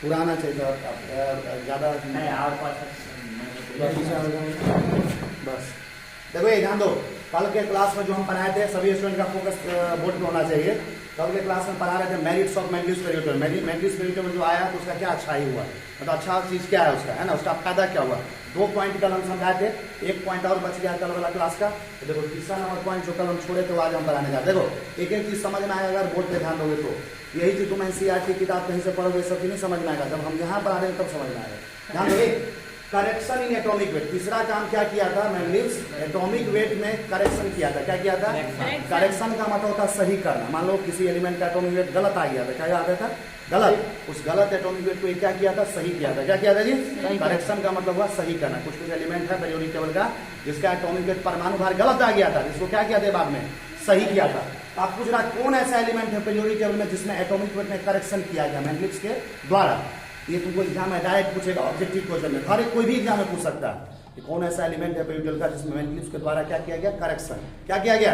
पुराना चाहिए ज़्यादा बस। देखो ये ध्यान दो, कल के क्लास में जो हम पढ़ाए थे सभी स्टूडेंट का फोकस बोर्ड पे होना चाहिए। कल के क्लास में पढ़ा रहे थे मेरिट्स ऑफ मैंडलिव्स पेरियोड। मैंडलिव्स पेरियोड में जो आया तो उसका क्या अच्छाई हुआ, मतलब अच्छा चीज क्या है उसका, है ना, उसका फायदा क्या हुआ। 2 पॉइंट कल हम समझाए थे, 1 पॉइंट और बच गया कल वाला क्लास का। तो देखो तीसरा नंबर पॉइंट जो कल हम छोड़े थे आज हम बनाने जाते। देखो एक एक चीज समझ में आएगा अगर बोर्ड पे ध्यान दोगे तो। यही चीज तुम एनसीईआरटी किताब कहीं से पढ़ोगे सब नहीं समझ में आएगा, जब हम यहाँ पढ़ा रहे हैं तब समझ में आएगा। ध्यान दोगे, करेक्शन इन एटॉमिक वेट। तीसरा काम क्या किया था, मैंडलिव्स एटॉमिक वेट में करेक्शन किया था। क्या किया था, करेक्शन का मतलब होता है सही करना। मान लो किसी एलिमेंट का एटॉमिक वेट गलत आ गया था, क्या आ गया था गलत, उस गलत एटॉमिक वेट को क्या किया था, सही किया था। क्या किया था जी, करेक्शन का मतलब हुआ सही करना। कुछ कुछ एलिमेंट है पेरियोडिक टेबल का जिसका एटॉमिक वेट परमाणु भार गलत आ गया था, जिसको क्या किया था बाद में सही किया था। आप पूछ रहा कौन ऐसा एलिमेंट है पेरियोडिक टेबल में जिसमें एटॉमिक वेट में करेक्शन किया गया मैंडलिव्स के द्वारा। ये तुमको एग्जाम में डायरेक्ट पूछेगा, ऑब्जेक्टिव क्वेश्चन में, हर एक कोई भी एग्जाम में पूछ सकता है कि कौन ऐसा एलिमेंट है पेरियोडिक का जिसमें मैंडलिव्स के द्वारा क्या किया गया, करेक्शन। क्या किया गया,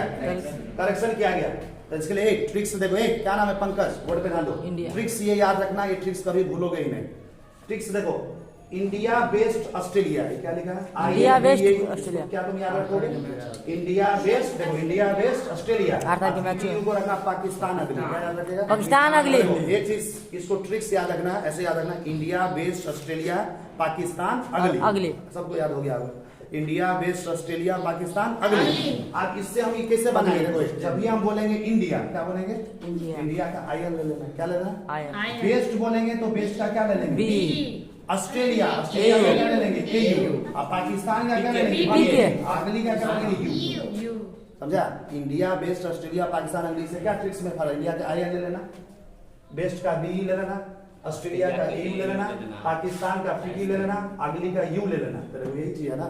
करेक्शन किया गया। तो इसके लिए एक ट्रिक्स देखो, एक क्या नाम है पंकज, बोर्ड पे ध्यान दो। ट्रिक्स ये याद रखना, ये ट्रिक्स कभी भूलोगे ही नहीं। ट्रिक्स देखो, इंडिया बेस्ड ऑस्ट्रेलिया, क्या लिखा है, इंडिया बेस्ड ऑस्ट्रेलिया, क्या तुम याद रखोगे, इंडिया बेस्ड, देखो इंडिया बेस्ड ऑस्ट्रेलिया, को रखना पाकिस्तान अगली, क्या याद रखेगा, पाकिस्तान अगली। एक चीज इसको ट्रिक्स याद रखना, ऐसे याद रखना, इंडिया बेस्ड ऑस्ट्रेलिया पाकिस्तान अगली, सबको याद हो गया। इंडिया बेस्ड ऑस्ट्रेलिया पाकिस्तान अगली। अब इससे हम ये कैसे बनाएंगे, देखो जब भी हम बोलेंगे इंडिया, क्या बोलेंगे, इंडिया का आयन ले लेना, क्या लेना, बेस्ड बोलेंगे तो बेस्ड का क्या ले लेंगे, ऑस्ट्रेलिया, ऑस्ट्रेलिया का क्या ले लेंगे, एयू, और पाकिस्तान का क्या ले लेंगे, अगली का क्या लेंगे, यू। समझा, इंडिया बेस्ड ऑस्ट्रेलिया पाकिस्तान अगली से क्या ट्रिक्स में फर्क, इंडिया का आयन ले लेना, बेस्ट का बी ले लेना, ऑस्ट्रेलिया का ए ले लेना, पाकिस्तान का पी ले लेना, अगली का यू ले लेना। तो यही चीज है ना।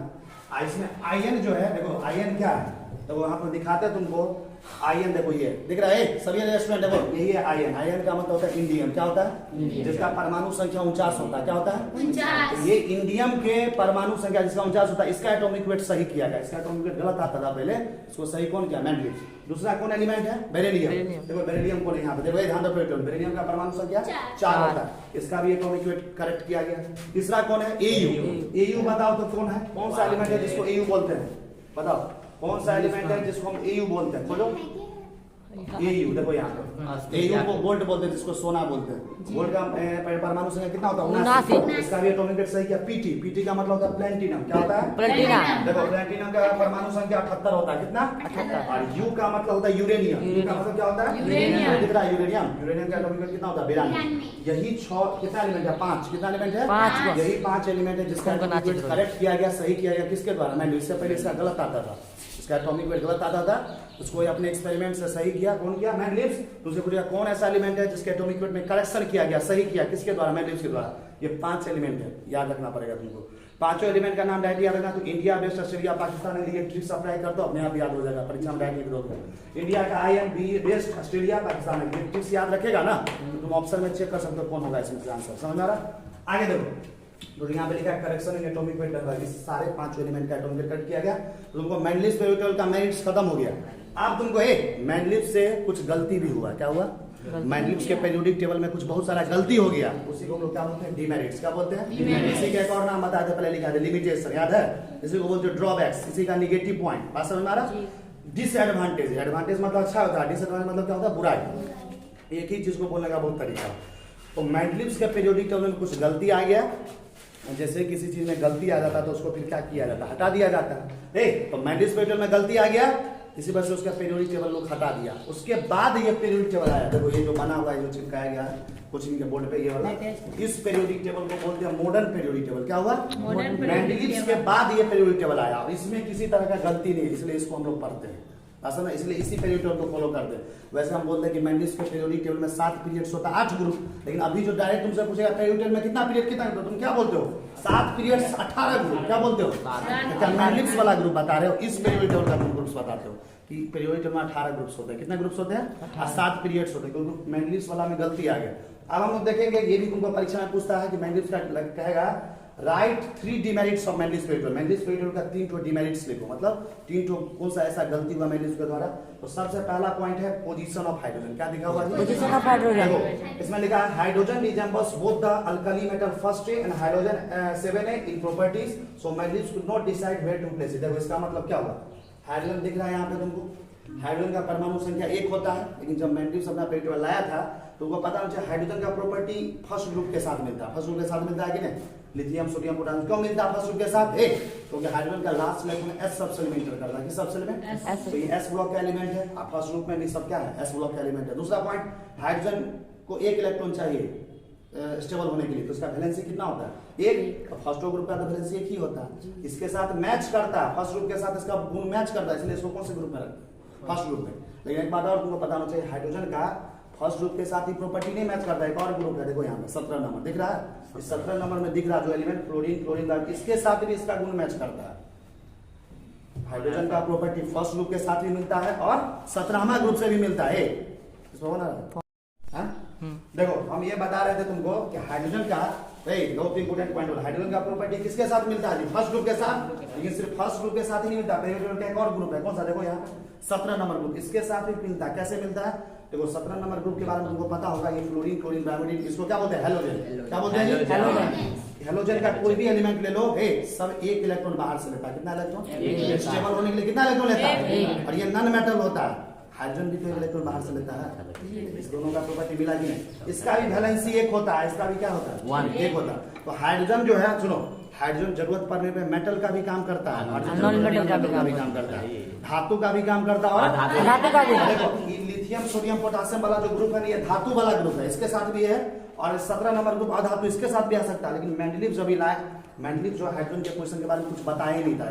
इसमें आयन जो है, देखो आयन क्या है, तो वहां पर दिखाते हैं तुमको। आयन देखो ये दिख रहा है सभी रेस्टोरेंट, देखो यही है आयन। आयन का मतलब होता है इंडियम, क्या होता है, जिसका परमाणु संख्या 49 होता है। क्या होता है, 49। ये इंडियम के परमाणु संख्या जिसका 49 होता है, इसका एटॉमिक वेट सही किया गया। इसका एटॉमिक वेट गलत आता था पहले, इसको सही कौन किया, मैंडलिव्स। दूसरा कौन एलिमेंट है, बेरिलियम। देखो बेरिलियम कौन है यहाँ पे, देखो ध्यान दो, बेरिलियम का परमाणु संख्या 4 होता है, इसका भी एटॉमिक वेट करेक्ट किया गया। तीसरा कौन है, एयू। एयू बताओ तो कौन है, कौन सा एलिमेंट है जिसको एयू बोलते हैं, बताओ कौन सा एलिमेंट है जिसको हम एयू बोलते हैं, बोलो एयू। देखो यहाँ पे एयू को गोल्ड बोलते हैं, जिसको सोना बोलते हैं। गोल्ड का परमाणु संख्या कितना होता है, 79। इसका भी एटॉमिक वेट सही किया, पीटी। पीटी का मतलब होता है प्लेटिनम, क्या होता है, प्लेटिनम। देखो प्लेटिनम का परमाणु संख्या 78 होता है, कितना, 78। और यू का मतलब होता है यूरेनियम। यू का मतलब क्या होता है, यूरेनियम। दिख रहा है यूरेनियम, यूरेनियम का एटॉमिक वेट कितना होता है, 92। यही 6 कितना एलिमेंट है, 5 कितना एलिमेंट है, 5। यही 5 एलिमेंट है जिसका एटॉमिक वेट करेक्ट किया गया, सही किया गया, किसके द्वारा, मैंने इससे पहले इसका गलत आता था, इसका एटॉमिक वेट गलत आता था, उसको अपने एक्सपेरिमेंट से सही किया। कौन किया, मैंडलिव्स। तुमसे पूछा कौन ऐसा एलिमेंट है जिसके एटॉमिक वेट में करेक्शन किया गया, सही किया, किसके द्वारा, मैंडलिव्स के द्वारा। ये 5 एलिमेंट है, याद रखना पड़ेगा तुमको। 5 एलिमेंट का नाम डायरेक्ट याद रखना। तो इंडिया बेस्ट ऑस्ट्रेलिया पाकिस्तान के लिए ट्रिक्स अप्लाई कर दो, अपने आप याद हो जाएगा, परीक्षा में डायरेक्ट लिख दोगे। इंडिया का IN B best Australia Pakistan के ट्रिक्स याद रखेगा ना, तो तुम ऑप्शन में चेक कर सकते हो कौन होगा इसमें आंसर। समझ आ रहा, आगे देखो। तो यहाँ पे लिखा है करेक्शन इन एटॉमिक वेट, इस सारे 5 एलिमेंट का एटॉमिक वेट करेक्ट किया गया। तो तुमको मैंडलिव्स पेरियोडिक का मेरिट्स खत्म हो गया। अब तुमको मैंडलिव्स से कुछ गलती भी हुआ, क्या हुआ, मैंडलिव्स के पेरियोडिक टेबल में कुछ बहुत सारा गलती हो गया, उसी को हम लोग क्या बोलते हैं, डीमेरिट्स। क्या बोलते हैं, इसी का एक और नाम बताते पहले लिखा था, लिमिटेशन, याद है, इसी को बोलते हैं ड्रॉबैक्स, इसी का निगेटिव पॉइंट। बात समझ में आ रहा। डिसएडवांटेज, एडवांटेज मतलब अच्छा होता है, डिसएडवांटेज मतलब क्या होता है, बुराई। एक ही चीज को बोलने का बहुत तरीका। तो मैंडलिव्स के पेरियोडिक टेबल में कुछ गलती आ गया, जैसे किसी चीज में गलती आ जाता है तो उसको फिर क्या किया जाता है, हटा दिया जाता है। तो मैंडलिव्स पेरियोडिक में गलती आ गया, इसी वजह से उसका पेरियोडिक टेबल लोग हटा दिया। उसके बाद ये पेरियोडिक टेबल आया, देखो ये जो बना हुआ है, जो चिपकाया गया है कोचिंग के बोर्ड पे, ये वाला, इस पेरियोडिक टेबल को बोलते हैं मॉडर्न पेरियोडिक टेबल। क्या हुआ, मैंडलिव्स के बाद ये पेरियोडिक टेबल आया, इसमें किसी तरह का गलती नहीं, इसलिए इसको हम लोग पढ़ते हैं, असल इसलिए इसी पेरियोडिक टेबल को फॉलो करते हैं। वैसे हम बोलते हैं कि मैंडलिव्स के पेरियोडिक टेबल में 7 पीरियड्स होता है, 8 ग्रुप, लेकिन अभी जो डायरेक्ट तुमसे पूछेगा पेरियोडिक टेबल में कितना पीरियड, कितना, तो तुम क्या बोलते हो, 7 पीरियड्स 18 ग्रुप। क्या बोलते हो, क्या मैंडलिव्स वाला ग्रुप बता रहे हो, इस पेरियोडिक टेबल का तुम ग्रुप्स बताते हो। कि पीरियोडिक टेबल में 18 ग्रुप्स होते हैं। कितने ग्रुप्स होते हैं? 7 पीरियड्स होते हैं, क्योंकि मैंडलिव्स वाला में गलती आ गया। अब हम लोग देखेंगे, ये भी तुमको परीक्षा में पूछता है कि मैंडलिव्स का कहेगा right 3 demerits of Mendeleev's period. Mendeleev's period का 3 ठो डिमेरिट्स लिखो, मतलब 3 ठो कौन सा ऐसा गलती हुआ मैंडलिव्स के द्वारा। तो सबसे पहला पॉइंट है पोजीशन ऑफ हाइड्रोजन। क्या दिखा हुआ है? Position of hydrogen. देखो इसमें लिखा है hydrogen resembles both the alkali metal first and hydrogen 7A in properties, so Mendeleev's could not decide where to place it. देखो इसका मतलब क्या हुआ, हाइड्रोजन दिख रहा है यहाँ पे तुमको, हाइड्रोजन का परमाणु संख्या 1 होता है, लेकिन जब मैंडलिव्स अपना पीरियड लाया था तो उनको पता नहीं चला हाइड्रोजन का प्रॉपर्टी फर्स्ट ग्रुप के साथ मिलता है। फर्स्ट ग्रुप के साथ मिलता है कि नहीं? लिथियम, सोडियम, पोटेशियम क्यों मिलता है फर्स्ट ग्रुप के साथ? क्योंकि हाइड्रोजन का लास्ट इलेक्ट्रॉन s सब सेल में इंटर करता है। किस सब सेल में? तो ये s ब्लॉक का एलिमेंट है। आप फर्स्ट ग्रुप में भी सब क्या है? s ब्लॉक का एलिमेंट है। दूसरा पॉइंट, हाइड्रोजन को 1 इलेक्ट्रॉन चाहिए स्टेबल होने के लिए, तो इसका वैलेंसी कितना होता है? 1। तो फर्स्ट ग्रुप का तो वैलेंसी 1 ही होता है। इसके साथ मैच करता है, फर्स्ट ग्रुप के साथ इसका गुण मैच करता है, इसलिए इसको कौन से ग्रुप में रखते हैं? फर्स्ट ग्रुप में। लेकिन एक बात और तुमको पता होना चाहिए, हाइड्रोजन का फर्स्ट ग्रुप के साथ ही प्रॉपर्टी नहीं मैच करता है। एक और ग्रुप है, देखो यहाँ पे 17 नंबर दिख रहा है। इस 17 नंबर में दिख रहा जो एलिमेंट क्लोरीन, क्लोरीन, इसके साथ भी इसका गुण मैच करता है। हाइड्रोजन का प्रॉपर्टी फर्स्ट ग्रुप के साथ भी मिलता है और 17वां ग्रुप से भी मिलता है। इसमें होना है। देखो हम ये बता रहे थे तुमको कि हाइड्रोजन का बहुत इंपोर्टेंट पॉइंट होगा, हाइड्रोजन का प्रॉपर्टी किसके साथ मिलता है? फर्स्ट ग्रुप के साथ। लेकिन सिर्फ फर्स्ट ग्रुप के साथ ही नहीं मिलता, पीरियोडिक का एक और ग्रुप है, कौन सा? देखो यहाँ 17 नंबर ग्रुप, इसके साथ भी मिलता है। कैसे मिलता है? देखो 17 नंबर ग्रुप के बारे में तुमको पता होगा, ये फ्लोरीन, क्लोरीन, ब्रोमीन, इसको क्या बोलते हैं? हेलोजन। क्या बोलते हैं? हेलोजन। हेलोजन का कोई भी एलिमेंट ले लो, सब 1 इलेक्ट्रॉन बाहर से लेता है। कितना इलेक्ट्रॉन? स्टेबल होने के लिए कितना इलेक्ट्रॉन लेता है? और ये नॉन मेटल होता है। हाइड्रोजन भी तो इलेक्ट्रॉन बाहर से लेता है। इस दोनों का प्रॉपर्टी मिला कि नहीं? इसका भी वैलेंसी 1 होता है, इसका भी क्या होता है? 1 होता है। तो हाइड्रोजन जो है, सुनो, हाइड्रोजन जरूरत पड़ने पे मेटल का भी काम करता है और नॉन मेटल का भी काम करता है, धातु का भी काम करता है और धातु का भी। देखो लिथियम, सोडियम, पोटेशियम वाला जो ग्रुप है, ये धातु वाला ग्रुप है, इसके साथ भी है। और 17 नंबर ग्रुप अधातु, इसके साथ भी आ सकता है। लेकिन मैंडलिव्स अभी लाए, मैंडलिव्स जो हाइड्रोजन के पोजीशन के बारे में कुछ बताया ही नहीं था।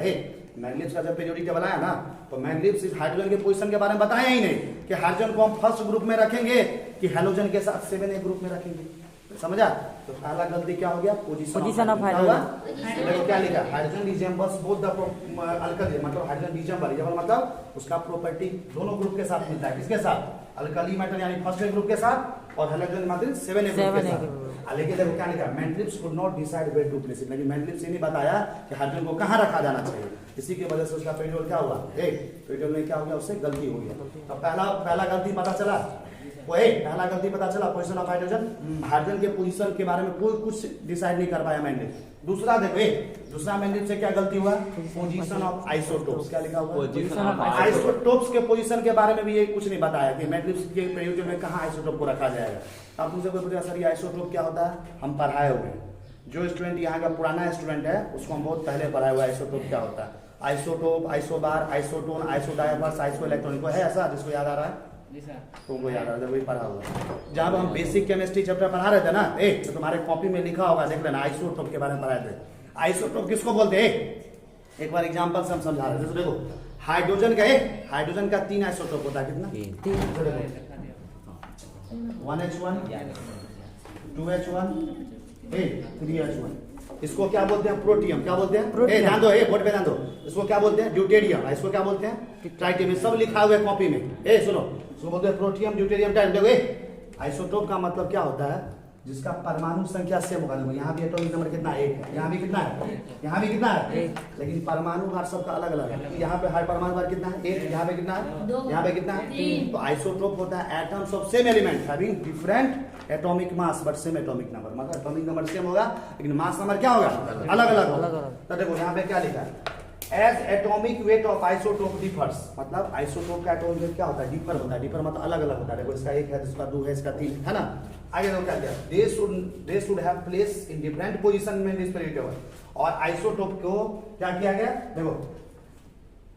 मैंडलिव्स का जब पीरियोडिक टेबल आया ना, तो मैंडलिव्स इस हाइड्रोजन के पोजीशन के बारे में बताया ही नहीं कि हाइड्रोजन को हम फर्स्ट ग्रुप में रखेंगे कि हेलोजन के साथ 7A ग्रुप में रखेंगे। समझा? तो पहला गलती क्या हो गया? Position of hydrogen. देखो क्या लिखा, hydrogen resembles both the alkali, मतलब हाइड्रोजन रिजेम्बल मतलब उसका प्रॉपर्टी दोनों ग्रुप के साथ मिलता है। किसके साथ? अल्कली मेटल यानी फर्स्ट ग्रुप के साथ और हेलोजन मतलब 7A ग्रुप के साथ। लेकिन देखो क्या लिखा, Mendeleev's could not decide where to place it. लेकिन मैंडलिव्स ये नहीं बताया कि हाइड्रोजन को कहां रखा जाना चाहिए। इसी की वजह से उसका पीरियड क्या हुआ? पीरियड में क्या हो गया? उससे गलती हो गई। तो पहला गलती पता चला, पहला गलती पता चला पोजीशन ऑफ हाइड्रोजन। हाइड्रोजन के पोजीशन के बारे में कोई कुछ डिसाइड नहीं कर पाया मैंडलिव्स। दूसरा देखो, दूसरा मैंडलिव्स से क्या गलती हुआ? Position of isotopes. क्या लिखा हुआ? पोजीशन ऑफ आइसोटोप्स के पोजीशन के बारे में भी ये कुछ नहीं बताया कि मैंडलिव्स के पीरियड में कहां आइसोटोप को रखा जाएगा। अब तुमसे कोई पूछेगा सर ये आइसोटोप क्या होता है? हम पढ़ाए हुए हैं, जो स्टूडेंट यहाँ का पुराना स्टूडेंट है उसको हम बहुत पहले पढ़ाए हुआ आइसोटोप क्या होता है। आइसोटोप, आइसोबार, आइसोटोन, आइसोडायवर्स, आइसोइलेक्ट्रॉन, को है ऐसा जिसको याद आ रहा है? तुमको याद आ रहा है? वही पढ़ा हुआ। जब हम बेसिक केमिस्ट्री चैप्टर पढ़ा रहे थे ना, तो तुम्हारे कॉपी में लिखा होगा, देख लेना, आइसोटोप के बारे में पढ़ाए थे। आइसोटोप किसको बोलते हैं? एक बार एग्जांपल से हम समझा रहे थे। देखो हाइड्रोजन का 3 आइसोटोप होता है। कितना? 3। 1H1, 2H1, 3H1। इसको क्या बोलते हैं? प्रोटियम। क्या बोलते हैं? ध्यान दो, बोर्ड पे ध्यान दो। इसको क्या बोलते हैं? ड्यूटेरियम। इसको क्या बोलते हैं? ट्राइटियम। सब लिखा हुआ है कॉपी में। सुनो, इसको बोलते हैं प्रोटियम, ड्यूटेरियम, ट्राइटियम। देखो आइसोटोप का मतलब क्या होता है? जिसका परमाणु संख्या सेम होगा। देखो यहाँ भी एटॉमिक नंबर कितना? 1 है। यहाँ भी कितना है? यहाँ भी कितना है? लेकिन परमाणु भार सबका अलग अलग है। यहाँ पे हर परमाणु भार कितना है? 1। यहाँ पे कितना है? 2। यहाँ पे कितना है? 3। तो आइसोटोप होता है atoms of same element having different atomic mass but same atomic number. मतलब एटॉमिक नंबर सेम होगा लेकिन मास नंबर क्या होगा? अलग अलग होगा। तो देखो यहाँ पे क्या लिखा है? As atomic weight of isotope differs, मतलब आइसोटोप का एटॉमिक वेट क्या होता है? डिफर होता है। डिफर मतलब अलग अलग होता है। देखो इसका 1 है, इसका 2 है, इसका 3 है ना। आगे देखो क्या किया, they should have place in different position में दिस पीरियड टेबल। और आइसोटोप को क्या किया गया? देखो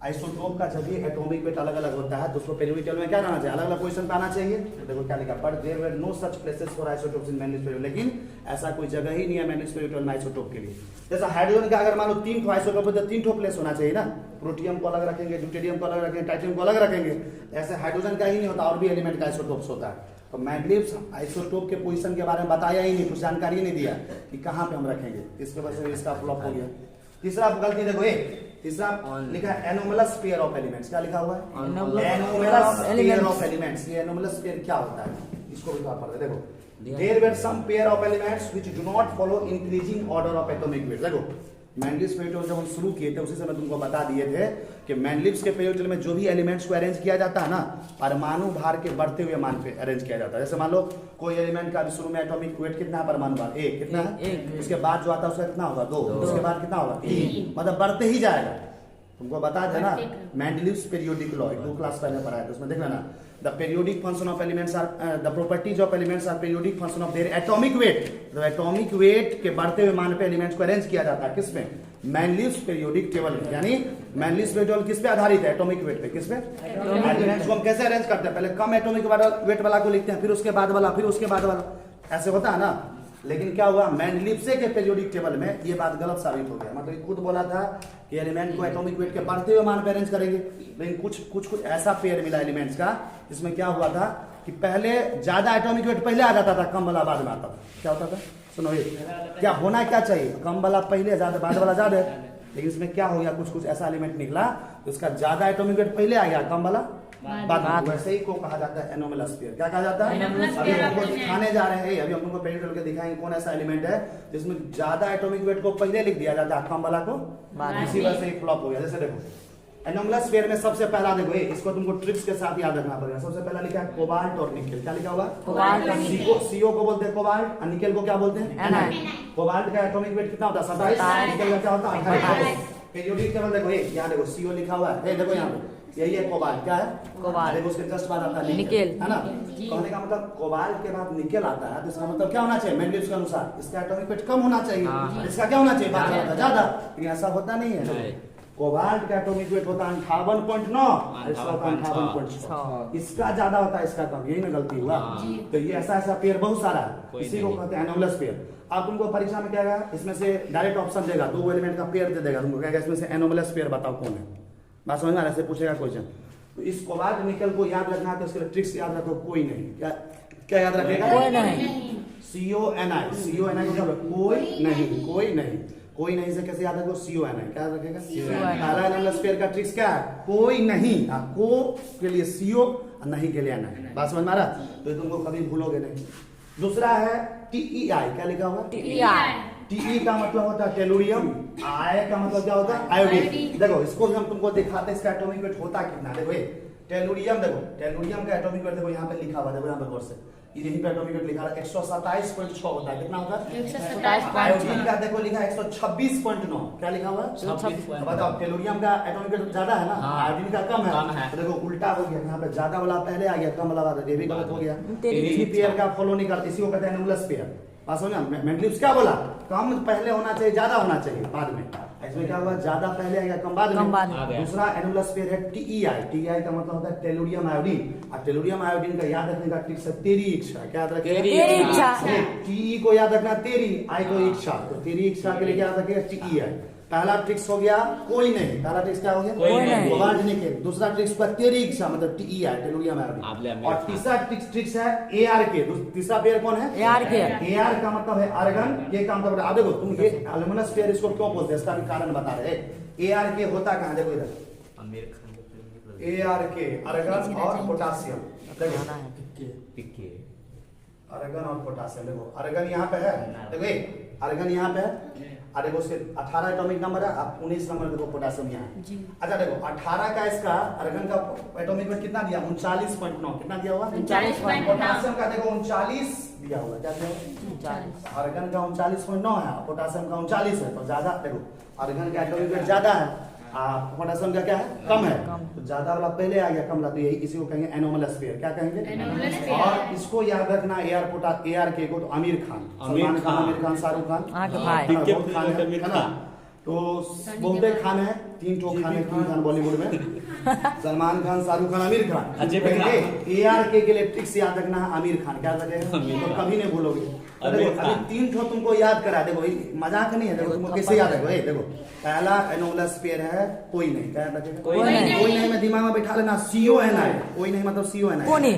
आइसोटोप का जब भी एटॉमिक वेट अलग अलग होता है तो उसको पीरियोडिक टेबल में क्या रहना चाहिए? अलग अलग पोजीशन पे आना चाहिए। देखो क्या लिखा, but there were no such places for isotopes in Mendeleev's period. लेकिन ऐसा कोई जगह ही नहीं है मैंडलिव्स पीरियड में आइसोटोप के लिए। जैसा हाइड्रोजन का अगर मान लो 3 ठो आइसोटोप है तो 3 ठो प्लेस होना चाहिए ना। प्रोटियम को अलग रखेंगे, ड्यूटेरियम को अलग रखेंगे, टाइटेनियम को अलग रखेंगे। ऐसे हाइड्रोजन का ही नहीं होता, और भी एलिमेंट का आइसोटोप्स होता है। तो मैंडलिव्स आइसोटोप के पोजीशन के बारे में बताया ही नहीं, कुछ जानकारी नहीं दिया कि कहाँ पे हम रखेंगे। इसके वजह से इसका फ्लॉप हो गया। तीसरा गलती देखो, तीसरा लिखा है एनोमलस पेयर ऑफ एलिमेंट्स। क्या लिखा हुआ है? Anomalous pair of elements. ये एनोमलस पेयर क्या होता है, इसको भी पढ़ते हैं। देखो, there were some pair of elements which do not follow increasing order of atomic weight. देखो, मैंडलिव्स पेरियोडिक जब हम शुरू किए थे उसी समय तुमको बता दिए थे कि मैंडलिव्स के पेरियोडिक में जो भी एलिमेंट्स को अरेंज किया जाता है ना, परमाणु भार के बढ़ते हुए मान पे अरेंज किया जाता है। जैसे मान लो कोई एलिमेंट का शुरू में एटॉमिक वेट कितना है, परमाणु भार 1 कितना है, उसके बाद जो आता है उसका कितना होगा 2, उसके बाद कितना होगा 3, मतलब बढ़ते ही जाएगा। तुमको बता देना मैंडलिव्स पेरियोडिक लॉ 2 क्लास पहले पढ़ाया था, उसमें देख लेना। The periodic function of elements are the properties of elements are periodic function of their atomic weight। तो एटॉमिक वेट के बढ़ते हुए मान पे एलिमेंट्स को अरेंज किया जाता है किसमें? मैंडलिव्स पेरियोडिक टेबल में। यानी मैंडलिव्स पेरियोडिक किस पे आधारित है? एटॉमिक वेट पे। किस पे? एलिमेंट्स को हम कैसे अरेंज करते हैं? पहले कम एटॉमिक वेट वाला को लिखते हैं, फिर उसके बाद वाला, फिर उसके बाद वाला, ऐसे होता है ना। लेकिन क्या हुआ, मैंडलिव्स के पेरियोडिक टेबल में ये बात गलत साबित हो गया। मतलब खुद बोला था कि एलिमेंट को एटॉमिक वेट के बढ़ते हुए मान पे अरेंज करेंगे, लेकिन कुछ ऐसा पेयर मिला एलिमेंट्स का जिसमें क्या हुआ था कि पहले ज्यादा एटॉमिक वेट पहले आ जाता था, कम वाला बाद में आता था। क्या होता था? सुनो, ये क्या होना क्या चाहिए, कम वाला पहले, ज्यादा बाद वाला ज्यादा। लेकिन इसमें क्या हो गया, कुछ ऐसा एलिमेंट निकला तो उसका ज्यादा एटॉमिक वेट पहले आ गया, कम वाला बाद। वैसे ही को कहा जाता है एनोमलस पेयर। क्या कहा जाता है? अभी हम लोग दिखाने जा रहे हैं, अभी हम लोग पेरियोडिक के दिखाएंगे कौन ऐसा एलिमेंट है जिसमें ज्यादा एटॉमिक वेट को पहले लिख दिया जाता है, कम वाला को इसी वजह से फ्लॉप हो गया। जैसे देखो, एनोमलस पेयर में सबसे पहला देखो, इसको तुमको ट्रिक्स के साथ याद रखना पड़ेगा। सबसे पहला लिखा है कोबाल्ट और निकेल। क्या लिखा हुआ? कोबाल्ट। सीओ को बोलते हैं कोबाल्ट और निकेल को क्या बोलते हैं? एनाइन। कोबाल्ट का एटॉमिक वेट कितना होता है? 27। निकेल का क्या होता है? 28। पेरियोडिक टेबल देखो, यहाँ देखो सीओ लिखा हुआ है, देखो यहाँ पे यही है कोबाल्ट। क्या है? कोबाल्ट। देखो उसके जस्ट बाद आता है निकेल, है ना। कहने का मतलब कोबाल्ट के बाद निकेल आता है, तो इसका मतलब क्या होना चाहिए? मैंडलिव्स के अनुसार इसका एटॉमिक वेट कम होना चाहिए, इसका क्या होना चाहिए? ज्यादा। लेकिन ऐसा होता नहीं है। कोबाल्ट का एटॉमिक वेट होता है 58.9, इसका होता है 58.6। इसका ज्यादा होता है, इसका कम। यही में गलती हुआ। तो ये ऐसा पेयर बहुत सारा है, इसी को कहते हैं एनोमलस पेयर। अब तुमको परीक्षा में क्या है, इसमें से डायरेक्ट ऑप्शन देगा, 2 एलिमेंट का पेयर दे देगा, तुमको कहेगा इसमें से एनोमलस पेयर बताओ कौन है। बात समझ में ऐसे पूछेगा क्वेश्चन। तो इस कोबाल्ट निकेल को याद रखना, तो इसके लिए ट्रिक्स याद रखो। कोई नहीं, क्या याद रखेगा? कोई नहीं। CONI, CONI को क्या बोलते? कोई नहीं से कैसे याद रखो? CONI। क्या याद रखेगा? पहला एनोमलस पेयर का ट्रिक्स क्या है? कोई नहीं। को के लिए CO और नहीं के लिए NI। बात समझ में आ रहा? तो तुमको कभी भूलोगे नहीं। दूसरा है TEI। क्या लिखा हुआ? TE का मतलब होता है टेलुरियम, I का मतलब क्या होता है? आयोडीन। देखो इसको हम तुमको दिखाते हैं, इसका एटॉमिक वेट होता कितना। देखो ये टेलुरियम, देखो टेलुरियम का एटॉमिक वेट देखो यहाँ पे लिखा हुआ है, देखो यहाँ पे गौर से, यही पे एटॉमिक वेट लिखा है 127.6 होता है। कितना होता है? 127। आयोडीन का देखो लिखा है 126.9। क्या लिखा हुआ है? बताओ, टेलुरियम का एटॉमिक वेट ज्यादा है ना, आयोडीन का कम है। तो देखो उल्टा हो गया, यहाँ पे ज्यादा वाला पहले आ गया, कम वाला ये भी गलत हो गया। इसी पेयर का फॉलो नहीं करते, इसी को कहते हैं एनोमलस पेयर। मैंडलिव्स क्या बोला? कम पहले होना चाहिए, ज्यादा होना चाहिए बाद में। इसमें क्या हुआ? ज्यादा पहले आएगा, कम बाद में। दूसरा एनोमलस पेयर है TEI का मतलब होता है टेलुरियम आयोडीन। और टेलुरियम आयोडीन का याद रखने का ट्रिक्स है तेरी इच्छा। क्या याद रखेगा? TE को याद रखना तेरी, I को इच्छा, तो तेरी इच्छा के लिए क्या याद रखेगा? TEI। पहला ट्रिक्स हो गया कोई नहीं, पहला ट्रिक्स क्या हो गया? कोई नहीं। Cobalt nickel. दूसरा ट्रिक्स हुआ तेरी इच्छा, मतलब TEI टेलुरियम आयोडीन। और तीसरा ट्रिक्स है ARK। तीसरा पेयर कौन है? AR का मतलब है आर्गन, ये काम करता है। अब देखो तुम ये एल्यूमिनस पेयर इसको क्यों बोलते हैं, इसका भी कारण बता रहे। ARK होता कहां? देखो इधर ARK, आर्गन और पोटासियम। देखो आर्गन और पोटासियम, देखो आर्गन यहाँ पे है, देखो आर्गन यहाँ पे है, और देखो उसके 18 एटॉमिक नंबर है, अब 19 नंबर देखो पोटासियम यहाँ है। अच्छा देखो 18 का इसका आर्गन का एटॉमिक वेट कितना दिया? 39.9। कितना दिया हुआ? 39.9। पोटासियम का देखो 39 दिया हुआ। क्या दिया हुआ? आर्गन का 39.9 है, पोटासियम का 39 है, तो ज्यादा देखो आर्गन का एटॉमिक वेट ज्यादा है, पोटासियम का क्या है? कम है। तो ज्यादा वाला पहले आ गया, कम वाला तो यही, इसी को कहेंगे एनोमलस पेयर। क्या कहेंगे? और इसको याद रखना ARK को, तो आमिर खान, सलमान खान, आमिर खान, शाहरुख खान, बहुत खान है ना। तो बहुते खान है, 3 ठो खान है, 3 खान बॉलीवुड में, सलमान खान, शाहरुख खान, आमिर खान। ARK के लिए ट्रिक्स याद रखना है आमिर खान। क्या रखेगा? तो कभी नहीं भूलोगे। अभी 3 ठो तुमको याद करा, देखो मजाक नहीं है, देखो तुमको कैसे याद है। देखो पहला एनोमलस पेयर है कोई नहीं। क्या रखेगा? कोई नहीं में दिमाग में बैठा लेना, CONI। कोई नहीं मतलब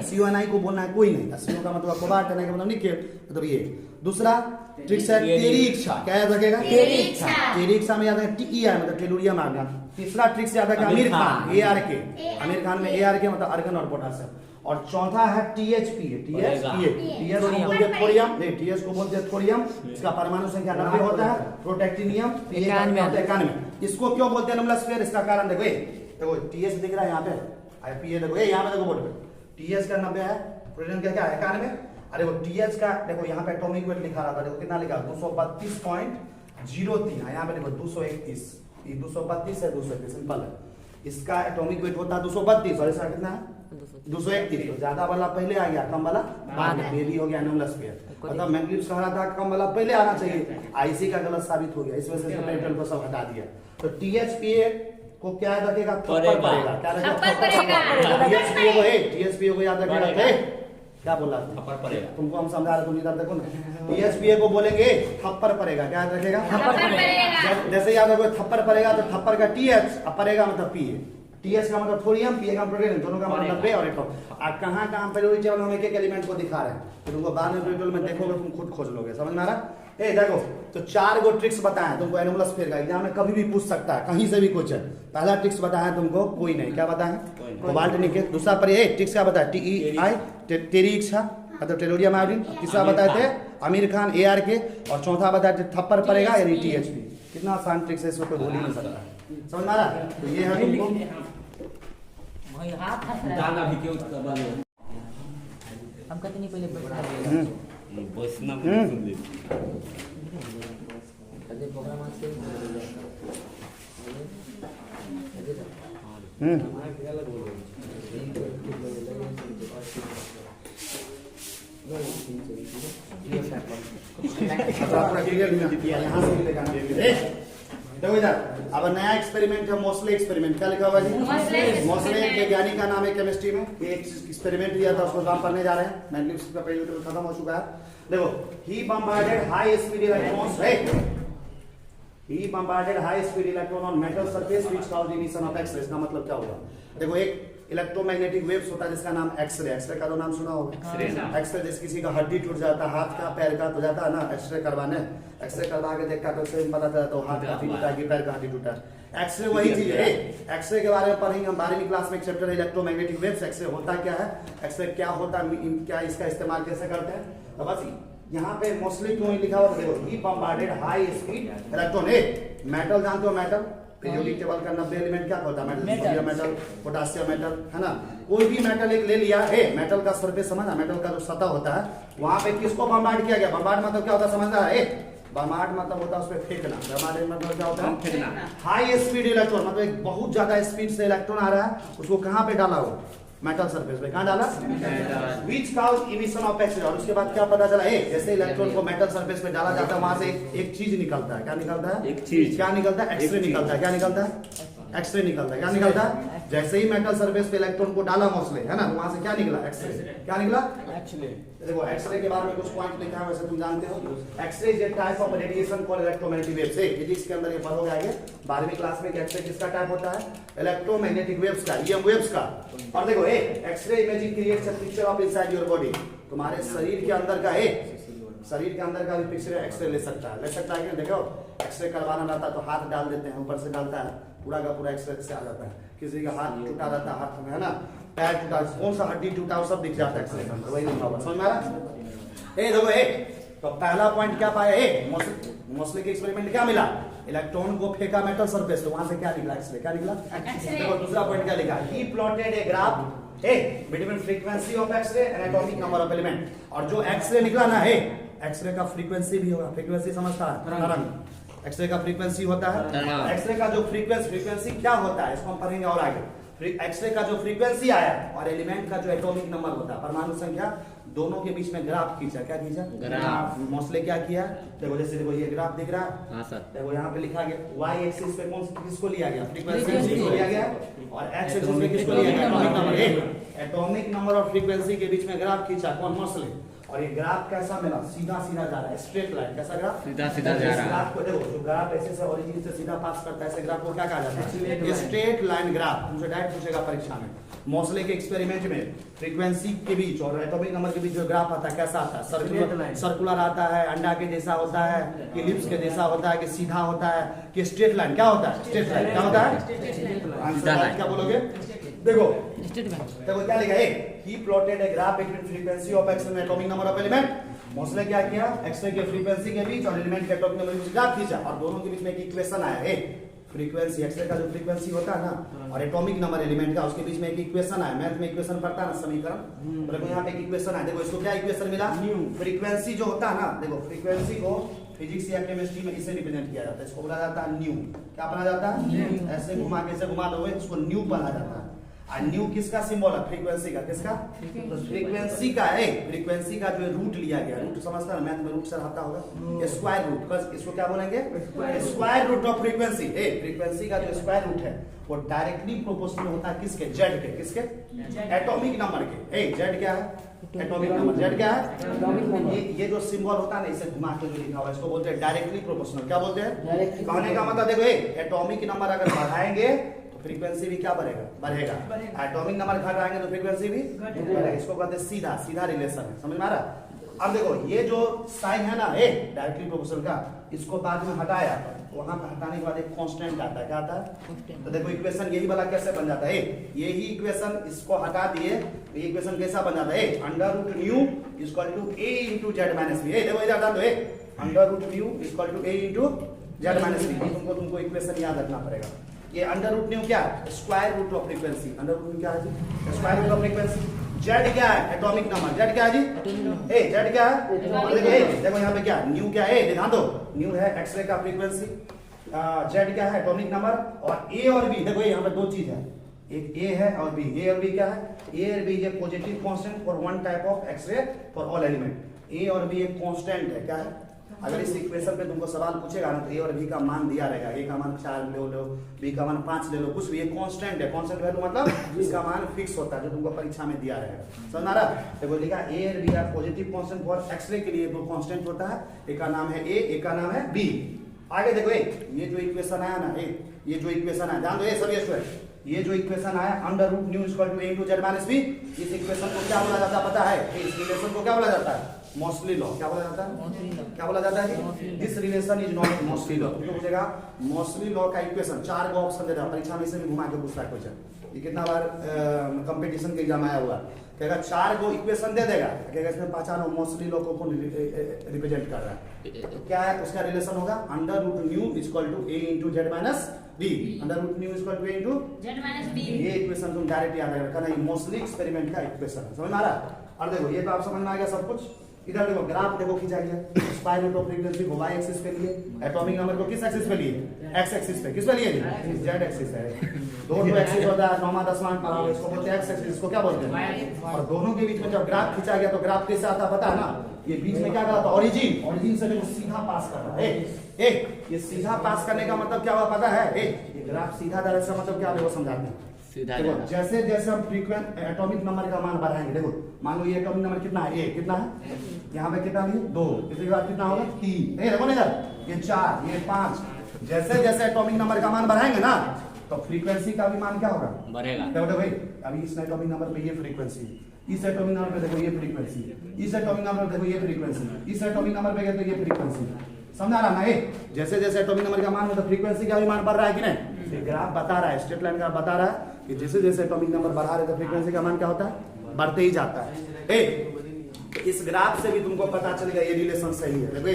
CONI को बोलना है कोई नहीं। CO का मतलब कोबाल्ट, NI का मतलब निकेल, मतलब ये। दूसरा ट्रिक्स है तेरी इच्छा। क्या याद रखेगा? तेरी इच्छा ट्रिक्स हमें याद है TEI मतलब टेलुरियम आर्गन। तीसरा ट्रिक्स याद है कि आमिर खान ARK, आमिर खान में ARK मतलब आर्गन और पोटासियम। और चौथा है THPA, TS को बोलते हैं थोरियम, नहीं TS को बोलते हैं थोरियम, इसका परमाणु संख्या 90 होता है। प्रोटेक्टिनियम 91। इसको क्यों बोलते हैं नम्बलर स्फीयर, इसका कारण देखो देखो TS दिख रहा है यहाँ पे, PA देखो यहाँ पे देखो बोर्ड पे TS का 90 है, प्रोटेक्टिनियम का क्या है 91। अरे वो TS का देखो यहाँ पे एटॉमिक वेट लिखा रहा था, देखो कितना लिखा 232.03, यहाँ पे देखो 231, 232 है 231 सिंपल है। इसका एटॉमिक वेट होता है 232 और इसका कितना है 231। तो ज्यादा वाला पहले आ गया, कम वाला बाद में, ये भी हो गया नम्बलर स्फीयर। मतलब मैग्नीट्यूड कह रहा था कम वाला पहले आना चाहिए, IC का गलत साबित हो गया, इस वजह से पेट्रोल को सब हटा दिया। तो THPA को क्या याद रखेगा, थप्पड़ पड़ेगा, क्या रखेगा THPA को याद रखेगा, क्या बोला थप्पड़ पड़ेगा, तुमको हम समझा रहे, तुम इधर देखो ना, THPA को बोलेंगे थप्पड़ पड़ेगा, क्या याद रखेगा थप्पड़ पड़ेगा। जैसे याद रखो थप्पड़ पड़ेगा तो थप्पड़ का TH पड़ेगा मतलब PA, TS का मतलब थोरियम, PA का प्रोटेन, दोनों का मतलब 90 और एटॉम। और कहां पेरियोडिक टेबल में एक एलिमेंट को दिखा रहे हैं, तो तुमको बाद में पेरियोडिक में देखोगे, तुम खुद खोज लोगे, समझ में आ रहा। देखो तो 4 गो ट्रिक्स बताए तुमको एनोमलस स्फीयर का, एग्जाम में कभी भी पूछ सकता है, कहीं से भी क्वेश्चन। पहला ट्रिक्स बताया तुमको कोई नहीं, क्या बताया कोबाल्ट निकेल। दूसरा पर ट्रिक्स क्या बताया TEI तेरी इच्छा मतलब टेलोरियम आयोडीन। तीसरा बताए थे आमिर खान ARK, और चौथा बताए थे थप्पड़ पड़ेगा यानी THP। कितना आसान ट्रिक्स है, इसको कोई भूल ही नहीं सकता, समझ में आ रहा। तो ये है तुमको दाना भी क्यों हम कहते नहीं पहले बसना सुन ले प्रोग्राम से यहाँ से देखो इधर अब नया एक्सपेरिमेंट है, मोस्ले एक्सपेरिमेंट। क्या लिखा हुआ जी मोस्ले, वैज्ञानिक का नाम है केमिस्ट्री में। ये एक्सपेरिमेंट दिया था, उसको काम करने जा रहे हैं। मैग्नीट्यूड का पहले खत्म हो चुका है। देखो he bombarded high speed electrons, he bombarded high speed electron on metal surface which caused emission of X-ray. इसका मतलब क्या होगा, देखो एक इलेक्ट्रोमैग्नेटिक वेव्स होता है जिसका नाम एक्सरे। एक्सरे का तो नाम सुना होगा, एक्सरे जैसे किसी का हड्डी टूट जाता है, हाथ का पैर का तो जाता है ना एक्सरे करवाने, एक्सरे करवा के देखता तो उससे पता चला तो हाथ का हड्डी टूटा कि पैर का हड्डी टूटा। एक्सरे वही चीज है। एक्सरे के बारे में पढ़ेंगे हम 12वीं क्लास में, एक चैप्टर है इलेक्ट्रोमैग्नेटिक वेव्स। एक्सरे होता क्या है, एक्सरे क्या होता है, क्या इसका इस्तेमाल कैसे करते हैं। तो बस यहाँ पे मोस्टली क्यों लिखा हुआ, देखो he bombarded high speed electron. Metal जानते हो, मेटल पीरियोडिक टेबल का 90 एलिमेंट क्या होता है, metal, sodium metal, potassium metal, है ना। कोई भी मेटल एक ले लिया है, मेटल का सरफेस समझना, मेटल का जो सतह होता है वहां पे किसको बम्बार्ड किया गया। बम्बार्ड मतलब क्या होता है समझना है, बम्बार्ड मतलब होता है उस पर फेंकना। बम्बार्ड मतलब क्या होता है फेंकना। हाई स्पीड इलेक्ट्रॉन मतलब एक बहुत ज्यादा स्पीड से इलेक्ट्रॉन आ रहा है, उसको कहाँ पे डाला हो, मेटल सरफेस पे। कहाँ डाला, which cause emission of X-ray. और उसके बाद क्या पता चला, जैसे इलेक्ट्रॉन को मेटल सरफेस पे डाला जाता है वहां से एक चीज निकलता है। क्या निकलता है, एक चीज। क्या निकलता है, एक्सरे निकलता है। क्या निकलता है, एक्सरे निकलता है। क्या निकलता है, जैसे ही मेटल सरफेस पे इलेक्ट्रॉन को डाला मोस्टली, है ना, तो वहां से क्या निकला, एक्सरे। क्या निकला, एक्सरे। देखो एक्सरे के बारे में कुछ पॉइंट लिखा है, वैसे तुम जानते हो। X-ray is a type of radiation called electromagnetic waves. Physics के अंदर ये पढ़ोगे आगे 12वीं क्लास में कि एक्सरे किसका टाइप होता है, इलेक्ट्रोमैग्नेटिक वेव्स का, EM वेव्स का। और देखो X-ray imaging creates a picture of inside your body. तुम्हारे शरीर के अंदर का शरीर के अंदर का भी पिक्चर एक्सरे ले सकता है कि देखो एक्सरे करवाना रहता है तो हाथ डाल देते हैं, ऊपर से डालता है, पूरा का पूरा एक्सरे से आ जाता है। किसी का हाथ टूटा रहता है, हाथ में है ना, पैर टूटा, कौन सा हड्डी टूटा वो सब दिख जाता है एक्सरे में। वही लिखा हुआ, समझ में आ रहा। देखो तो पहला पॉइंट क्या पाया, मोस्टली के एक्सपेरिमेंट क्या मिला, इलेक्ट्रॉन को फेंका मेटल सरफेस, तो वहां से क्या निकला, एक्सरे। क्या निकला, देखो दूसरा पॉइंट क्या लिखा, he plotted a graph between frequency of X-ray and atomic number of element. और जो एक्सरे निकला ना एक्सरे का फ्रीक्वेंसी भी होगा, फ्रीक्वेंसी समझता है, तरंग। एक्सरे का फ्रीक्वेंसी होता है, एक्सरे का जो फ्रीक्वेंसी क्या होता है इसको हम पढ़ेंगे और आगे। एक्सरे का जो फ्रीक्वेंसी आया और एलिमेंट का जो एटॉमिक नंबर होता है, परमाणु संख्या, दोनों के बीच में ग्राफ खींचा। क्या खींचा, ग्राफ। मोस्टली क्या किया, देखो जैसे देखो ये ग्राफ दिख रहा है, हां सर, देखो यहाँ पे लिखा गया y एक्सिस पे कौन किसको लिया गया, फ्रीक्वेंसी को लिया गया, और x एक्सिस पे किसको लिया गया, एटॉमिक नंबर। एटॉमिक नंबर और फ्रीक्वेंसी के बीच में ग्राफ खींचा कौन, मोस्टली। और ये ग्राफ कैसा मिला, सीधा सीधा जा रहा है, स्ट्रेट लाइन। कैसा ग्राफ? सीधा सीधा जा रहा है। ग्राफ को देखो, जो ग्राफ ऐसे से ओरिजिन से सीधा पास करता है, ऐसे ग्राफ को क्या कहा जाता है? Straight line graph. तुमसे डायरेक्ट पूछेगा परीक्षा में, मोसले के एक्सपेरिमेंट में फ्रीक्वेंसी के बीच और एटॉमिक नंबर के बीच जो ग्राफ आता है कैसा आता है? सर्कुलर आता है, अंडा के जैसा होता है, कि इलिप्स के जैसा होता है, कि सीधा होता है, कि स्ट्रेट लाइन? क्या होता है? Straight line. क्या होता है? आंसर क्या बोलोगे? देखो क्या लिखा है? He plotted a graph between frequency of X and atomic number of element. Moseley क्या किया? एक्स-रे के फ्रीक्वेंसी के बीच और एलिमेंट के एटॉमिक नंबर के बीच ग्राफ खींचा और दोनों के बीच में एक इक्वेशन आया है। फ्रीक्वेंसी एक्स-रे का जो फ्रीक्वेंसी होता है ना और एटॉमिक नंबर एलिमेंट का, उसके बीच में एक इक्वेशन आया। मैथ में इक्वेशन पढ़ता है ना, समीकरण। तो देखो यहाँ पे एक इक्वेशन है। देखो इसको क्या इक्वेशन मिला? फ्रीक्वेंसी जो होता है ना, देखो फ्रीक्वेंसी को फिजिक्स या केमिस्ट्री में इसे रिप्रेजेंट किया जाता है। इसको बोला जाता है न्यू। क्या बोला जाता है? ऐसे घुमा के, ऐसे घुमा दोगे इसको न्यू पढ़ा जाता है। न्यू किसका सिंबल है? फ्रीक्वेंसी का। किसका? तो फ्रीक्वेंसी का है। फ्रीक्वेंसी का जो रूट लिया गया, रूट समझता है मैथ में, रूट से आता होगा स्क्वायर रूट। इसको क्या बोलेंगे? Square root of frequency. Frequency का जो स्क्वायर रूट है वो डायरेक्टली प्रोपोर्शनल होता है किसके? जेड के। किसके? एटॉमिक नंबर के। जेड क्या है? Atomic number. जेड क्या है? ये जो सिंबल होता है ना, इसे घुमा के जो लिखा हुआ है इसको बोलते हैं डायरेक्टली प्रोपोर्शनल। क्या बोलते हैं? कहने का मतलब देखो, एटॉमिक नंबर अगर बढ़ाएंगे फ्रीक्वेंसी भी क्या बढ़ेगा? एटॉमिक नंबर घटाएंगे तो फ्रीक्वेंसी भी बढ़ेगा। इसको कहते हैं सीधा सीधा रिलेशन है। समझ में आ रहा? अब देखो ये जो साइन है ना, डायरेक्टली प्रोपोर्शनल का, इसको बाद में हटाया, वहां पर हटाने के बाद एक कांस्टेंट आता है। क्या आता है? तो देखो इक्वेशन यही वाला कैसे बन जाता है? यही इक्वेशन, इसको हटा दिए तो ये इक्वेशन कैसा बन जाता है? Under root nu equal to A into Z minus B. देखो इधर हटा दो, under root nu equal to A into Z minus B. तुमको इक्वेशन याद रखना पड़ेगा। ये अंडर रूट न्यू क्या है? Square root of frequency. Under root nu क्या है जी? Square root of frequency. Z क्या है? Atomic number. जेड क्या है जी? जेड क्या है? देखो यहाँ पे क्या न्यू क्या है? ध्यान दो, न्यू है एक्स-रे का फ्रीक्वेंसी, जेड क्या है? एटॉमिक नंबर, और ए और बी। देखो यहाँ पे दो चीज है, एक ए है और बी। ए और बी क्या है? ए और बी ये positive constant for one type of X-ray for all element. A और बी एक कांस्टेंट है। क्या है? अगर इस इक्वेशन पे तुमको सवाल पूछेगा ना तो ए और बी का मान दिया रहेगा। ए का मान 4 ले लो, बी का मान 5 ले लो, कुछ भी। ये कांस्टेंट है। कांस्टेंट वैल्यू मतलब इसका मान फिक्स होता है जो तुमको परीक्षा में दिया रहेगा। समझ आ रहा? देखो लिखा ए और b are positive constant for X-ray के लिए दो कांस्टेंट होता है, एक का नाम है ए, एक का नाम है बी। आगे देखो ये जो इक्वेशन आया ना, ये जो इक्वेशन आया, ध्यान दो सभी स्टूडेंट, ये जो इक्वेशन आया under root nu equal to A into Z minus b, इस इक्वेशन को क्या बोला जाता है पता है? इस रिलेशन को क्या बोला जाता है? Moseley law. क्या बोला जाता है? क्या बोला जाता है? This relation is not Moseley law. तुमको पूछेगा मोसली लॉ का इक्वेशन, 4 गो ऑप्शन दे रहा है परीक्षा में, इसे भी घुमा के पूछता है क्वेश्चन। ये कितना बार कंपटीशन के एग्जाम आया हुआ? कहेगा 4 गो इक्वेशन दे देगा, कहेगा इसमें पहचानो मोसली लॉ को कौन रिप्रेजेंट कर रहा है। तो क्या है उसका रिलेशन होगा? Under root nu equal to A into Z minus b. Under root nu equal to A into Z minus b. ये इक्वेशन तुम डायरेक्ट याद रखना, ये मोसली एक्सपेरिमेंट का इक्वेशन है। समझ में आ रहा? और देखो ये तो आप समझ में आ गया सब कुछ। इधर देखो ग्राफ देखो खींचा गया, स्क्वायर रूट ऑफ फ्रीक्वेंसी को y एक्सिस पे लिए, एटॉमिक नंबर को किस एक्सिस पे लिए? x एक्सिस पे। किस पे लिए? z एक्सिस है। दोनों एक्सिस होता है 9वां 10वां पढ़ा हुआ, इसको बोलते हैं x एक्सिस, इसको क्या बोलते हैं? और दोनों के बीच में जब ग्राफ खींचा गया तो ग्राफ कैसे आता पता है ना? ये बीच में क्या करा था? ओरिजिन। ओरिजिन से देखो सीधा पास कर रहा है। ये सीधा पास करने का मतलब क्या हुआ पता है? ये ग्राफ सीधा जा रहा है, मतलब क्या है वो समझाते हैं। देखो जैसे जैसे हम फ्रीक्वेंट एटॉमिक नंबर का मान बढ़ाएंगे, देखो मान लो ये एटॉमिक नंबर कितना है? कितना है? यहाँ पे कितना है? 2। इसके बाद कितना होगा? 3। देखो ना इधर, ये 4, ये 5। जैसे जैसे एटॉमिक नंबर का मान बढ़ाएंगे ना तो फ्रीक्वेंसी का भी मान क्या होगा? बढ़ेगा। देखो भाई अभी इस एटॉमिक नंबर पे ये फ्रीक्वेंसी, इस एटॉमिक नंबर पे देखो ये फ्रीक्वेंसी, इस एटॉमिक नंबर पे देखो ये फ्रीक्वेंसी, इस एटॉमिक नंबर पे तो ये फ्रीक्वेंसी। समझा रहा ना? जैसे जैसे एटॉमिक नंबर का मान है तो फ्रीक्वेंसी का भी मान बढ़ रहा है कि नहीं? ये ग्राफ बता रहा है, स्ट्रेट लाइन का बता रहा है कि जैसे जैसे एटॉमिक नंबर बढ़ा रहे तो फ्रीक्वेंसी का मान क्या होता है? बढ़ते ही जाता है। इस ग्राफ से भी तुमको पता चलेगा ये रिलेशन सही है। देखो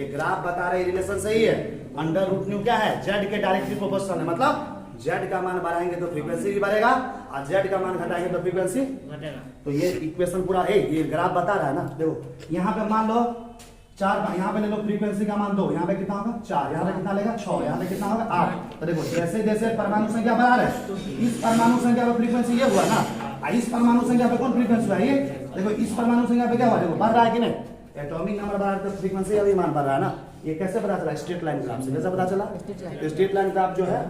ये ग्राफ बता रहा है ये रिलेशन सही है। अंडर रूट न्यू क्या है? जेड के डायरेक्टली प्रोपोर्शनल है, मतलब जेड का मान बढ़ाएंगे तो फ्रीक्वेंसी भी बढ़ेगा और जेड का मान घटाएंगे तो फ्रीक्वेंसी घटेगा। तो ये इक्वेशन पूरा ये ग्राफ बता रहा है ना। देखो यहाँ पे मान लो 4, यहाँ पे ले लो फ्रीक्वेंसी का मान 2, यहाँ पे कितना होगा? 4, यहाँ पे कितना लेगा? 6, यहाँ पे कितना होगा? 8। तो देखो जैसे जैसे परमाणु संख्या बढ़ा रहे, इस परमाणु संख्या पे फ्रीक्वेंसी ये हुआ ना, इस परमाणु संख्या पे कौन फ्रीक्वेंसी हुआ? ये देखो इस परमाणु संख्या पे क्या हुआ? देखो बढ़ रहा है कि नहीं? एटॉमिक नंबर बढ़ा रहा है तो फ्रीक्वेंसी का भी मान बढ़ रहा है ना। ये कैसे पता चला? स्ट्रेट लाइन ग्राफ से। कैसे पता चला? स्ट्रेट लाइन ग्राफ जो है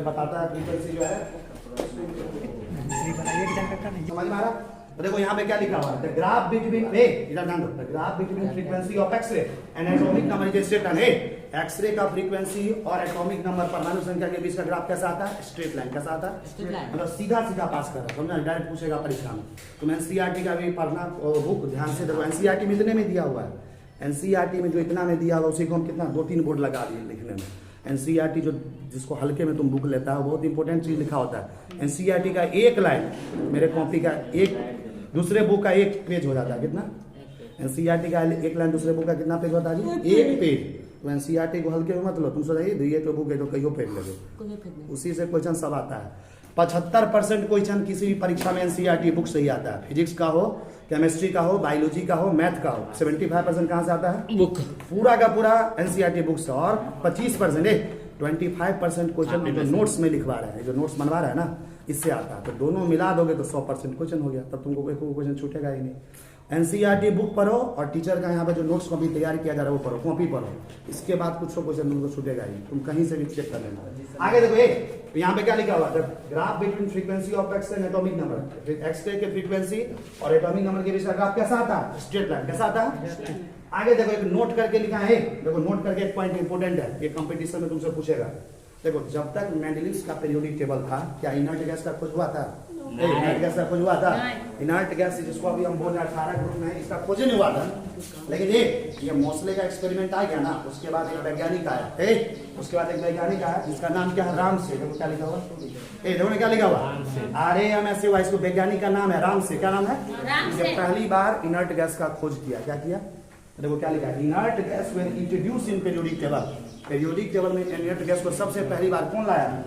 बताता है फ्रीक्वेंसी जो है। समझ में आ रहा? तो देखो यहाँ पे क्या लिखा हुआ है, द ग्राफ बिटवीन इधर ध्यान दो, the graph between frequency of X-ray and atomic number is straight line. X-ray का फ्रीक्वेंसी और एटॉमिक नंबर परमाणु संख्या के बीच का ग्राफ कैसा आता है, स्ट्रेट लाइन। कैसा आता है, स्ट्रेट लाइन। मतलब सीधा सीधा पास कर रहा है, समझा, डायरेक्ट पूछेगा परीक्षा में। तुम एनसीईआरटी का भी पढ़ना बुक ध्यान से देखो, एनसीईआरटी में इतने में दिया हुआ है, एनसीईआरटी में जो इतना में दिया हुआ उसी को हम कितना 2-3 बोर्ड लगा दिए लिखने में। एनसीईआरटी जो जिसको हल्के में तुम बुक लेता है बहुत इंपॉर्टेंट चीज लिखा होता है। एनसीईआरटी का एक लाइन मेरे कॉपी का एक दूसरे बुक का एक पेज हो जाता है, कितना, एनसीईआरटी का एक लाइन दूसरे बुक का कितना पेज होता है जी, एक पेज। तो एनसीईआरटी को हल्के में मत लो, तुम सोचिए ये तो बुक है तो कहीं पेज लगे, उसी से क्वेश्चन सब आता है। 75% क्वेश्चन किसी भी परीक्षा में एनसीईआरटी बुक से ही आता है, फिजिक्स का हो, केमिस्ट्री का हो, बायोलॉजी का हो, मैथ का हो। 75% कहाँ से आता है, बुक पूरा का पूरा एनसीईआरटी बुक से। और 25% 25% क्वेश्चन जो नोट्स में लिखवा रहा है, जो नोट्स बनवा रहा है ना, इससे आता है। तो दोनों मिला दोगे तो 100% क्वेश्चन हो गया, तब तुमको कोई क्वेश्चन छूटेगा ही नहीं। एनसीईआरटी बुक पढ़ो और टीचर का यहाँ पे जो नोट्स कॉपी तैयार किया जा रहा है वो पढ़ो, कॉपी पढ़ो, इसके बाद कुछ क्वेश्चन तुमको छूटेगा ही, तुम कहीं से भी चेक कर लेना। आगे देखो तो यहाँ पे क्या लिखा हुआ है, graph between frequency of X and atomic number. X-ray के फ्रीक्वेंसी और एटॉमिक नंबर के बीच का ग्राफ कैसा आता है, स्ट्रेट लाइन। कैसा आता है, आगे देखो एक नोट करके लिखा है, देखो नोट करके एक पॉइंट इंपोर्टेंट है, ये कंपटीशन में तुमसे पूछेगा। देखो जब तक मेंडेलिव्स का पीरियोडिक टेबल था, क्या इनर्ट गैस का खोज हुआ था, इनर्ट गैस का खोज हुआ था, इनर्ट गैस जिसको अभी हम बोल रहे हैं 18 ग्रुप में, इसका खोज नहीं हुआ था। लेकिन ये मोसले का एक्सपेरिमेंट आ गया ना, उसके बाद एक वैज्ञानिक आया, उसके बाद एक वैज्ञानिक आया जिसका नाम क्या है, रामसे। देखो क्या लिखा हुआ, देखो क्या लिखा हुआ, RAMSE, इसको वैज्ञानिक का नाम है रामसे। क्या नाम है, ये पहली बार इनर्ट गैस का खोज किया। क्या किया, देखो क्या लिखा है, inert gas when introduce in periodic table. Periodic table में इनर्ट गैस को सबसे पहली बार कौन लाया,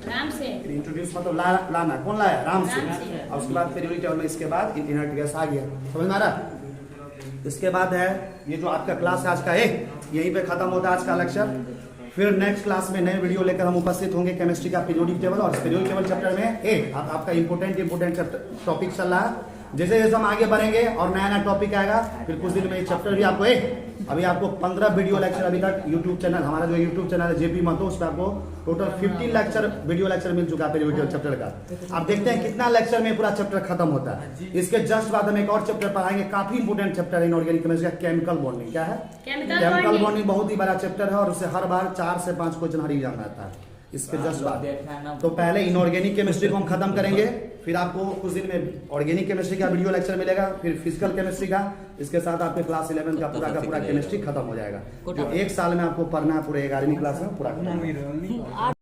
राम से। इंट्रोड्यूस मतलब लाना, कौन लाया, राम से। और उसके बाद पीरियोडिक टेबल में इसके बाद इनर्ट गैस आ गया, समझ में आ रहा। इसके बाद है ये जो आपका क्लास है आज का, यहीं पे खत्म होता है आज का लेक्चर। फिर नेक्स्ट क्लास में नए वीडियो लेकर हम उपस्थित होंगे, केमिस्ट्री का पीरियोडिक टेबल। और पीरियोडिक टेबल चैप्टर में आपका इंपोर्टेंट टॉपिक चल रहा है। जैसे जैसे हम आगे बढ़ेंगे और नया नया टॉपिक आएगा, फिर कुछ दिन में ये चैप्टर भी आपको अभी आपको 15 वीडियो लेक्चर अभी तक यूट्यूब चैनल, हमारा जो यूट्यूब चैनल है JP महतो, उस पर आपको टोटल 15 लेक्चर वीडियो लेक्चर मिल चुका है पीरियोडिक चैप्टर का। आप देखते हैं कितना लेक्चर में पूरा चैप्टर खत्म होता है। इसके जस्ट बाद हम एक और चैप्टर पढ़ाएंगे, काफी इंपोर्टेंट चैप्टर है इनऑर्गेनिक केमिस्ट्री का, केमिकल बॉन्डिंग। क्या है, केमिकल बॉन्डिंग बहुत ही बड़ा चैप्टर है और उससे हर बार 4 से 5 क्वेश्चन हर एग्जाम में आता है। इसके जस्ट बाद तो पहले इनऑर्गेनिक केमिस्ट्री को हम खत्म करेंगे, फिर आपको कुछ दिन में ऑर्गेनिक केमिस्ट्री का वीडियो लेक्चर मिलेगा, फिर फिजिकल केमिस्ट्री का, इसके साथ आपके क्लास 11 का पूरा केमिस्ट्री खत्म हो जाएगा। जो 1 साल में आपको पढ़ना है पूरे 11वीं क्लास में पूरा।